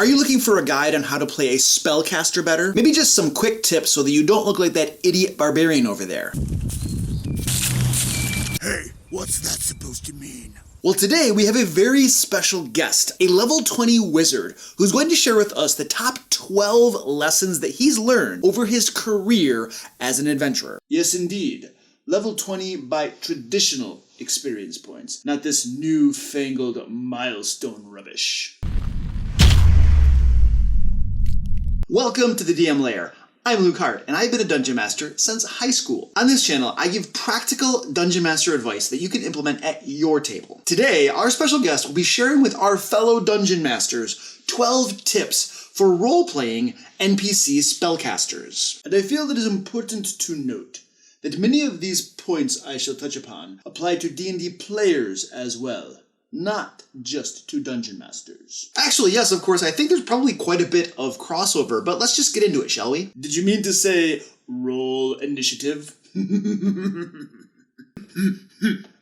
Are you looking for a guide on how to play a spellcaster better? Maybe just some quick tips so that you don't look like that idiot barbarian over there. Hey, what's that supposed to mean? Well, today we have a very special guest, a level 20 wizard, who's going to share with us the top 12 lessons that he's learned over his career as an adventurer. Yes, indeed. Level 20 by traditional experience points, not this newfangled milestone rubbish. Welcome to the DM Lair. I'm Luke Hart, and I've been a Dungeon Master since high school. On this channel, I give practical Dungeon Master advice that you can implement at your table. Today, our special guest will be sharing with our fellow Dungeon Masters 12 tips for role-playing NPC spellcasters. And I feel that it is important to note that many of these points I shall touch upon apply to D&D players as well, not just to Dungeon Masters. Actually, yes, of course, I think there's probably quite a bit of crossover, but let's just get into it, shall we? Did you mean to say roll initiative?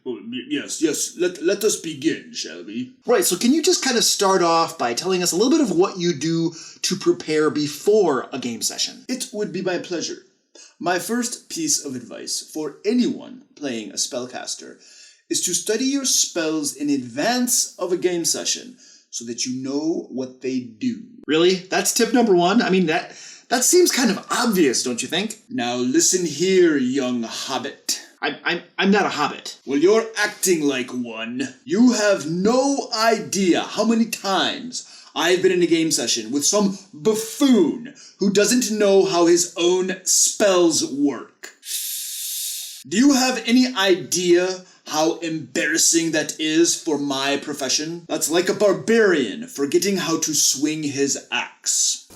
Oh, yes, let us begin, shall we? Right, so can you just kind of start off by telling us a little bit of what you do to prepare before a game session? It would be my pleasure. My first piece of advice for anyone playing a spellcaster is to study your spells in advance of a game session so that you know what they do. Really? That's tip number one? I mean, that seems kind of obvious, don't you think? Now listen here, young hobbit. I'm not a hobbit. Well, you're acting like one. You have no idea how many times I've been in a game session with some buffoon who doesn't know how his own spells work. Do you have any idea how embarrassing that is for my profession? That's like a barbarian forgetting how to swing his axe.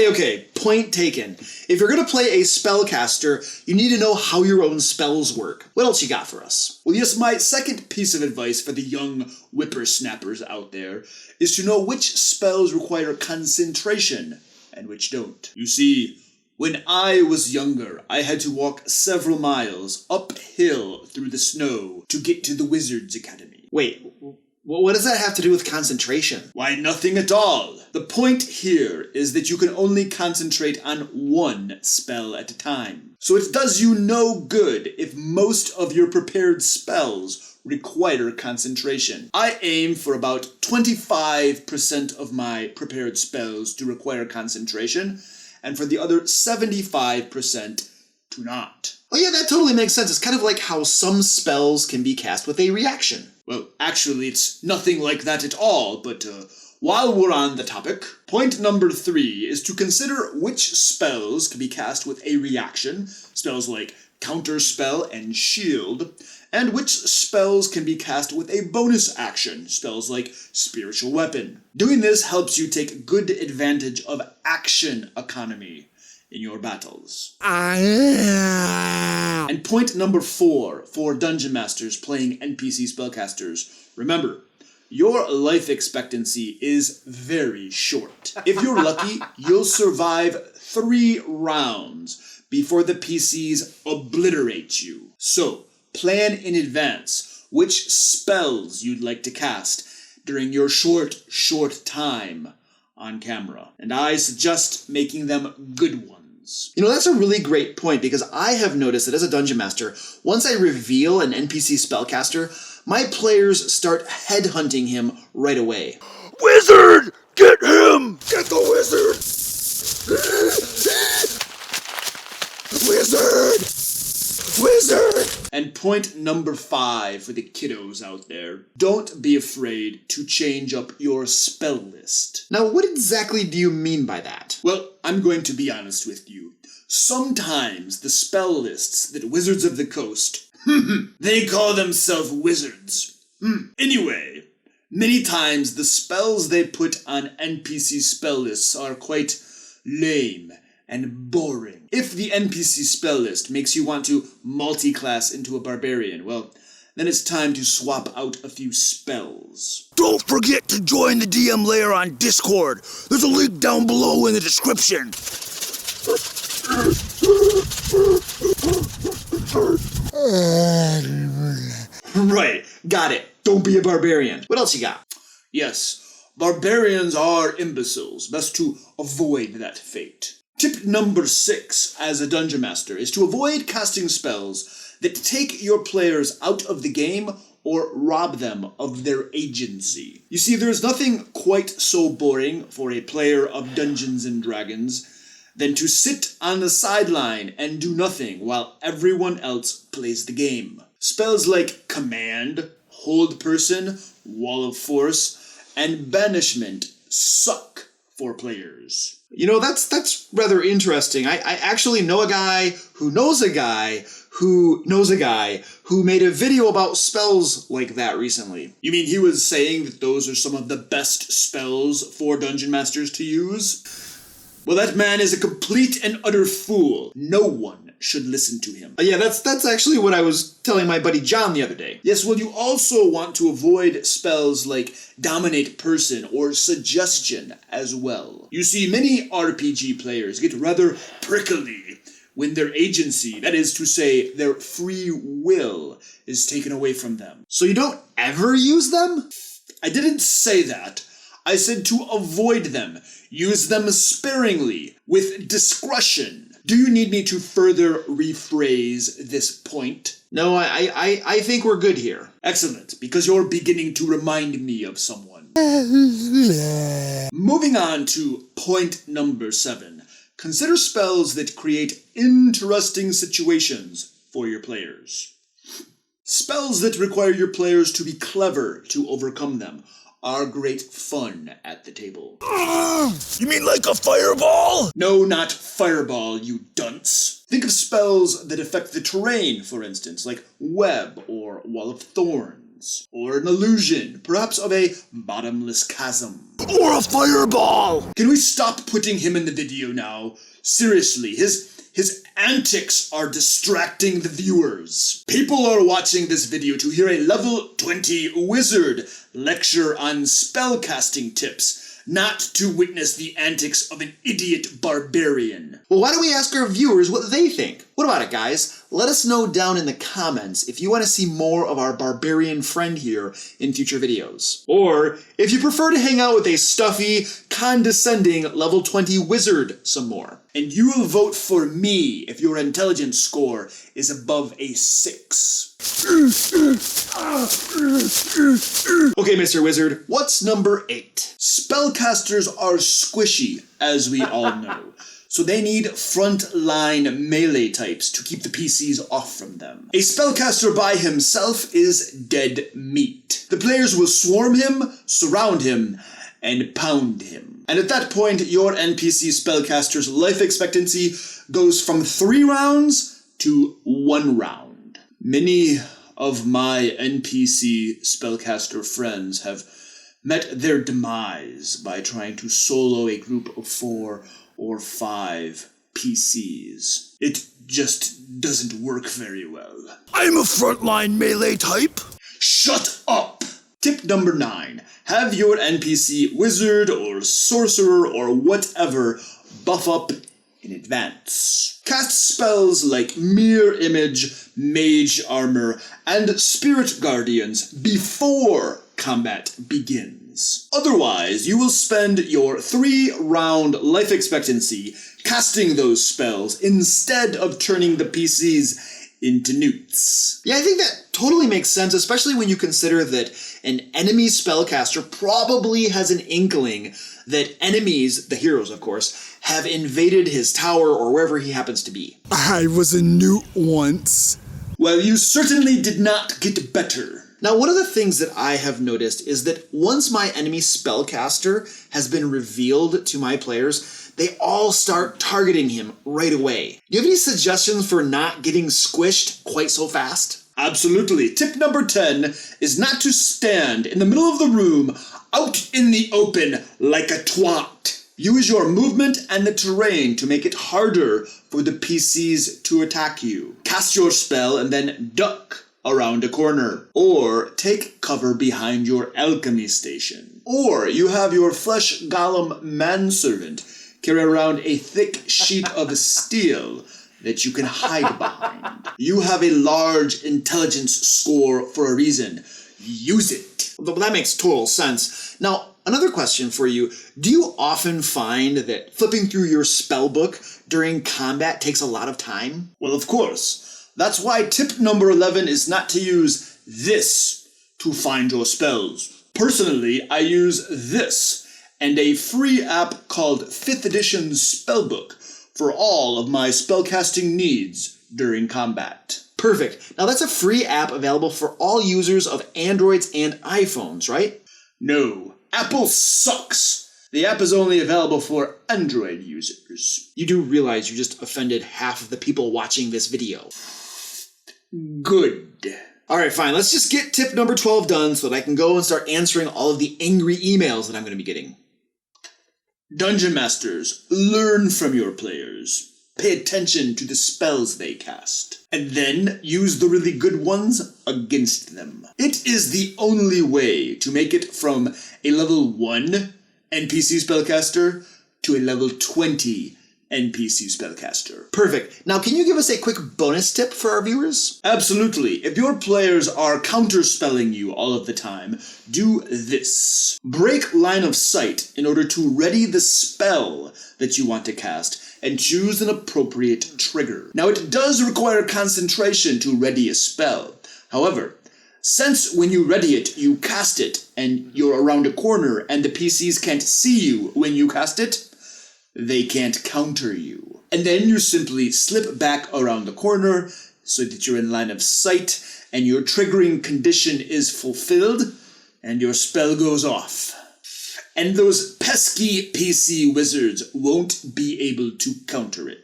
Okay, point taken. If you're gonna play a spellcaster, you need to know how your own spells work. What else you got for us? Well, yes, my second piece of advice for the young whippersnappers out there is to know which spells require concentration and which don't. You see, when I was younger, I had to walk several miles uphill through the snow to get to the Wizard's Academy. Wait, what does that have to do with concentration? Why, nothing at all. The point here is that you can only concentrate on one spell at a time. So it does you no good if most of your prepared spells require concentration. I aim for about 25% of my prepared spells to require concentration, and for the other 75% to not. Oh yeah, that totally makes sense. It's kind of like how some spells can be cast with a reaction. Well, actually, it's nothing like that at all, but while we're on the topic, point number 3 is to consider which spells can be cast with a reaction, spells like Counterspell and Shield, and which spells can be cast with a bonus action, spells like Spiritual Weapon. Doing this helps you take good advantage of action economy in your battles. And point number 4 for Dungeon Masters playing NPC spellcasters. Remember, your life expectancy is very short. If you're lucky, you'll survive 3 rounds before the PCs obliterate you. So, plan in advance which spells you'd like to cast during your short time on camera. And I suggest making them good ones. You know, that's a really great point, because I have noticed that as a Dungeon Master, once I reveal an NPC spellcaster, my players start headhunting him right away. Wizard! Get him! Get the wizard! Wizard! Wizard! And point number 5 for the kiddos out there. Don't be afraid to change up your spell list. Now, what exactly do you mean by that? Well, I'm going to be honest with you. Sometimes the spell lists that Wizards of the Coast, they call themselves wizards. Anyway, many times the spells they put on NPC spell lists are quite lame and boring. If the NPC spell list makes you want to multi-class into a barbarian, well, then it's time to swap out a few spells. Don't forget to join the DM Lair on Discord. There's a link down below in the description. Right, got it. Don't be a barbarian. What else you got? Yes, barbarians are imbeciles. Best to avoid that fate. Tip number 6 as a dungeon master is to avoid casting spells that take your players out of the game or rob them of their agency. You see, there's nothing quite so boring for a player of Dungeons and Dragons than to sit on the sideline and do nothing while everyone else plays the game. Spells like Command, Hold Person, Wall of Force, and Banishment suck for players. You know, that's rather interesting. I actually know a guy who knows a guy who knows a guy who made a video about spells like that recently. You mean he was saying that those are some of the best spells for dungeon masters to use? Well, that man is a complete and utter fool. No one should listen to him. Yeah, that's actually what I was telling my buddy John the other day. Yes, well, you also want to avoid spells like Dominate Person or Suggestion as well. You see, many RPG players get rather prickly when their agency, that is to say, their free will, is taken away from them. So you don't ever use them? I didn't say that. I said to avoid them. Use them sparingly, with discretion. Do you need me to further rephrase this point? No, I think we're good here. Excellent, because you're beginning to remind me of someone. Moving on to point number 7. Consider spells that create interesting situations for your players. Spells that require your players to be clever to overcome them are great fun at the table. You mean like a fireball? No, not fireball, you dunce. Think of spells that affect the terrain, for instance, like Web or Wall of Thorns. Or an illusion, perhaps of a bottomless chasm. Or a fireball! Can we stop putting him in the video now? Seriously, his antics are distracting the viewers. People are watching this video to hear a level 20 wizard lecture on spellcasting tips, not to witness the antics of an idiot barbarian. Well, why don't we ask our viewers what they think? What about it, guys? Let us know down in the comments if you want to see more of our barbarian friend here in future videos. Or if you prefer to hang out with a stuffy, condescending level 20 wizard some more. And you will vote for me if your intelligence score is above a 6. Okay, Mr. Wizard, what's number 8? Spellcasters are squishy, as we all know. So they need front-line melee types to keep the PCs off from them. A spellcaster by himself is dead meat. The players will swarm him, surround him, and pound him. And at that point, your NPC spellcaster's life expectancy goes from 3 rounds to 1 round. Many of my NPC spellcaster friends have met their demise by trying to solo a group of 4 or 5 PCs. It just doesn't work very well. I'm a frontline melee type. Shut up! Tip number 9. Have your NPC wizard or sorcerer or whatever buff up in advance. Cast spells like Mirror Image, Mage Armor, and Spirit Guardians before combat begins. Otherwise, you will spend your 3-round life expectancy casting those spells instead of turning the PCs into newts. Yeah, I think that totally makes sense, especially when you consider that an enemy spellcaster probably has an inkling that enemies, the heroes of course, have invaded his tower or wherever he happens to be. I was a newt once. Well, you certainly did not get better. Now, one of the things that I have noticed is that once my enemy spellcaster has been revealed to my players, they all start targeting him right away. Do you have any suggestions for not getting squished quite so fast? Absolutely. Tip number 10 is not to stand in the middle of the room out in the open like a twat. Use your movement and the terrain to make it harder for the PCs to attack you. Cast your spell and then duck around a corner. Or take cover behind your alchemy station. Or you have your flesh golem manservant carry around a thick sheet of steel that you can hide behind. You have a large intelligence score for a reason. Use it. Well, that makes total sense. Now, another question for you. Do you often find that flipping through your spell book during combat takes a lot of time? Well, of course. That's why tip number 11 is not to use this to find your spells. Personally, I use this and a free app called 5th Edition Spellbook for all of my spellcasting needs during combat. Perfect. Now that's a free app available for all users of Androids and iPhones, right? No. Apple sucks. The app is only available for Android users. You do realize you just offended half of the people watching this video. Good. Alright, fine. Let's just get tip number 12 done so that I can go and start answering all of the angry emails that I'm going to be getting. Dungeon Masters, learn from your players. Pay attention to the spells they cast, and then use the really good ones against them. It is the only way to make it from a level 1 NPC spellcaster to a level 20 NPC spellcaster. Perfect. Now, can you give us a quick bonus tip for our viewers? Absolutely. If your players are counterspelling you all of the time, do this. Break line of sight in order to ready the spell that you want to cast and choose an appropriate trigger. Now, it does require concentration to ready a spell. However, since when you ready it, you cast it and you're around a corner and the PCs can't see you when you cast it, they can't counter you. And then you simply slip back around the corner so that you're in line of sight and your triggering condition is fulfilled and your spell goes off. And those pesky PC wizards won't be able to counter it.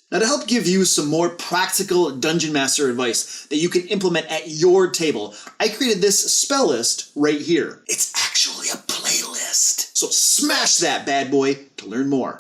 Now, to help give you some more practical Dungeon Master advice that you can implement at your table, I created this spell list right here. It's actually a playlist. So smash that bad boy to learn more.